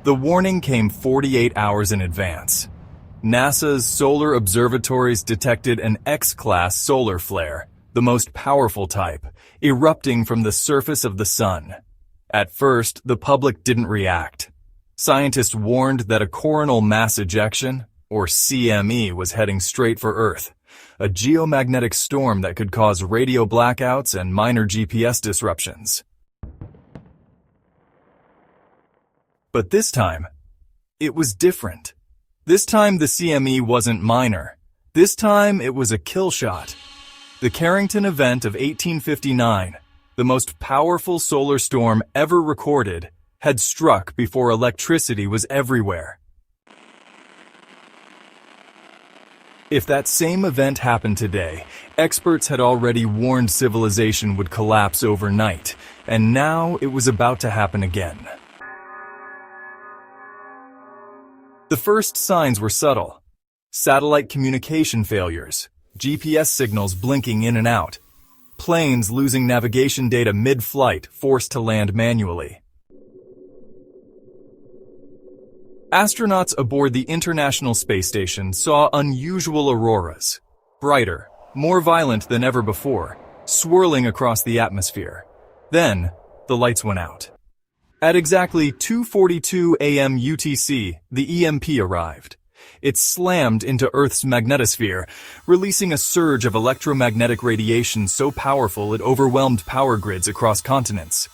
The warning came 48 hours in advance. NASA's solar observatories detected an X-class solar flare, the most powerful type, erupting from the surface of the sun. At first, the public didn't react. Scientists warned that a coronal mass ejection, or CME, was heading straight for Earth, a geomagnetic storm that could cause radio blackouts and minor GPS disruptions. But this time, it was different. This time the CME wasn't minor. This time it was a kill shot. The Carrington event of 1859, the most powerful solar storm ever recorded, had struck before electricity was everywhere. If that same event happened today, experts had already warned civilization would collapse overnight, and now it was about to happen again. The first signs were subtle. Satellite communication failures, GPS signals blinking in and out, planes losing navigation data mid-flight, forced to land manually. Astronauts aboard the International Space Station saw unusual auroras, brighter, more violent than ever before, swirling across the atmosphere. Then, the lights went out. At exactly 2:42 AM UTC, the EMP arrived. It slammed into Earth's magnetosphere, releasing a surge of electromagnetic radiation so powerful it overwhelmed power grids across continents.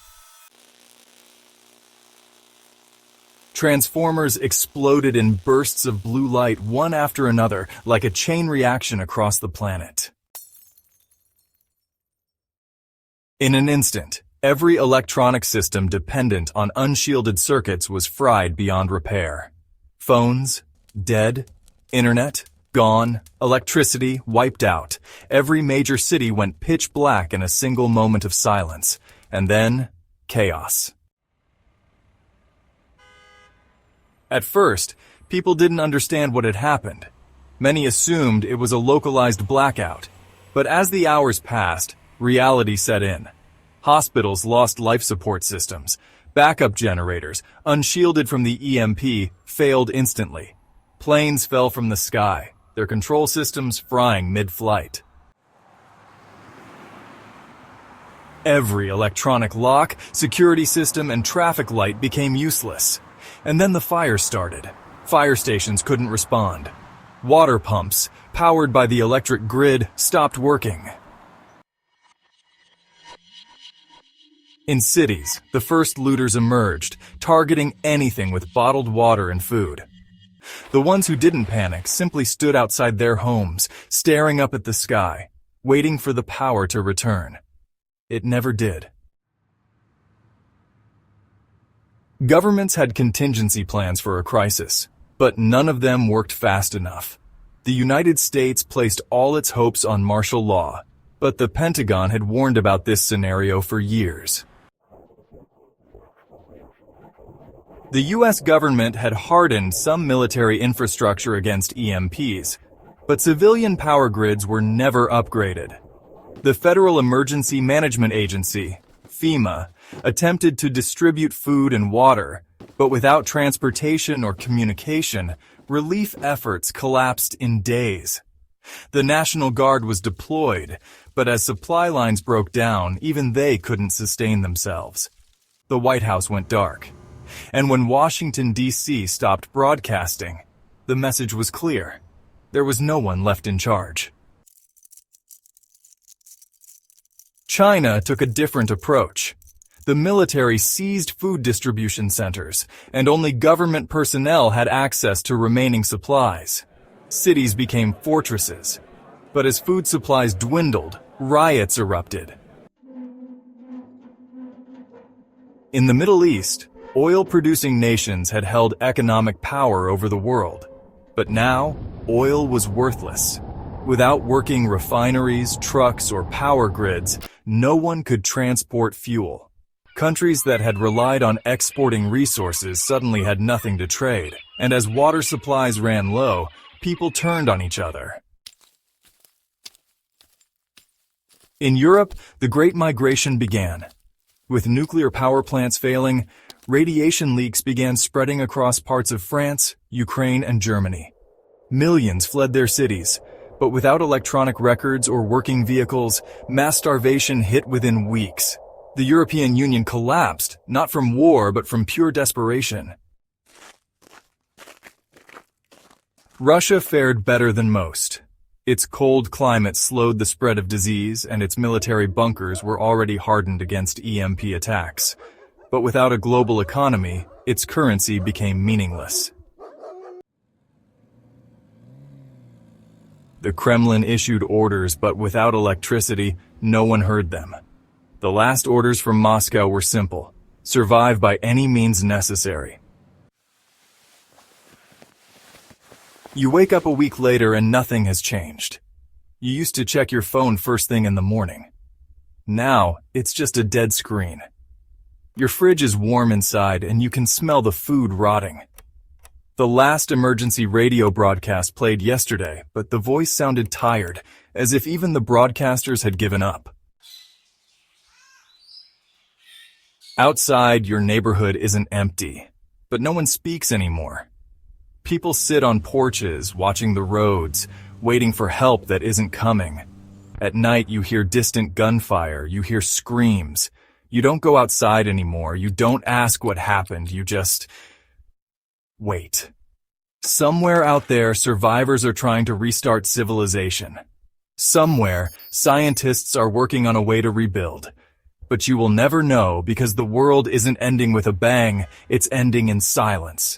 Transformers exploded in bursts of blue light one after another, like a chain reaction across the planet. In an instant, every electronic system dependent on unshielded circuits was fried beyond repair. Phones, dead. Internet, gone. Electricity, wiped out. Every major city went pitch black in a single moment of silence. And then, chaos. At first, people didn't understand what had happened. Many assumed it was a localized blackout. But as the hours passed, reality set in. Hospitals lost life support systems. Backup generators, unshielded from the EMP, failed instantly. Planes fell from the sky, their control systems frying mid-flight. Every electronic lock, security system, and traffic light became useless. And then the fire started. Fire stations couldn't respond. Water pumps, powered by the electric grid, stopped working. In cities, the first looters emerged, targeting anything with bottled water and food. The ones who didn't panic simply stood outside their homes, staring up at the sky, waiting for the power to return. It never did. Governments had contingency plans for a crisis, but none of them worked fast enough. The United States placed all its hopes on martial law, but the Pentagon had warned about this scenario for years. The U.S. government had hardened some military infrastructure against EMPs, but civilian power grids were never upgraded. The Federal Emergency Management Agency, FEMA, attempted to distribute food and water, but without transportation or communication, relief efforts collapsed in days. The National Guard was deployed, but as supply lines broke down, even they couldn't sustain themselves. The White House went dark. And when Washington, D.C. stopped broadcasting, the message was clear. There was no one left in charge. China took a different approach. The military seized food distribution centers, and only government personnel had access to remaining supplies. Cities became fortresses. But as food supplies dwindled, riots erupted. In the Middle East, oil-producing nations had held economic power over the world. But now, oil was worthless. Without working refineries, trucks, or power grids, no one could transport fuel. Countries that had relied on exporting resources suddenly had nothing to trade, and as water supplies ran low, people turned on each other. In Europe, the Great Migration began. With nuclear power plants failing, Radiation leaks began spreading across parts of France, Ukraine, and Germany. Millions fled their cities, but without electronic records or working vehicles, mass starvation hit within weeks. The European Union collapsed, not from war but from pure desperation. Russia fared better than most. Its cold climate slowed the spread of disease, and its military bunkers were already hardened against EMP attacks. But without a global economy, its currency became meaningless. The Kremlin issued orders, but without electricity, no one heard them. The last orders from Moscow were simple: survive by any means necessary. You wake up a week later and nothing has changed. You used to check your phone first thing in the morning. Now, it's just a dead screen. Your fridge is warm inside and you can smell the food rotting. The last emergency radio broadcast played yesterday, but the voice sounded tired, as if even the broadcasters had given up. Outside, your neighborhood isn't empty, but no one speaks anymore. People sit on porches, watching the roads, waiting for help that isn't coming. At night, you hear distant gunfire, you hear screams. You don't go outside anymore, you don't ask what happened, you just wait. Somewhere out there, survivors are trying to restart civilization. Somewhere, scientists are working on a way to rebuild. But you will never know because the world isn't ending with a bang, it's ending in silence.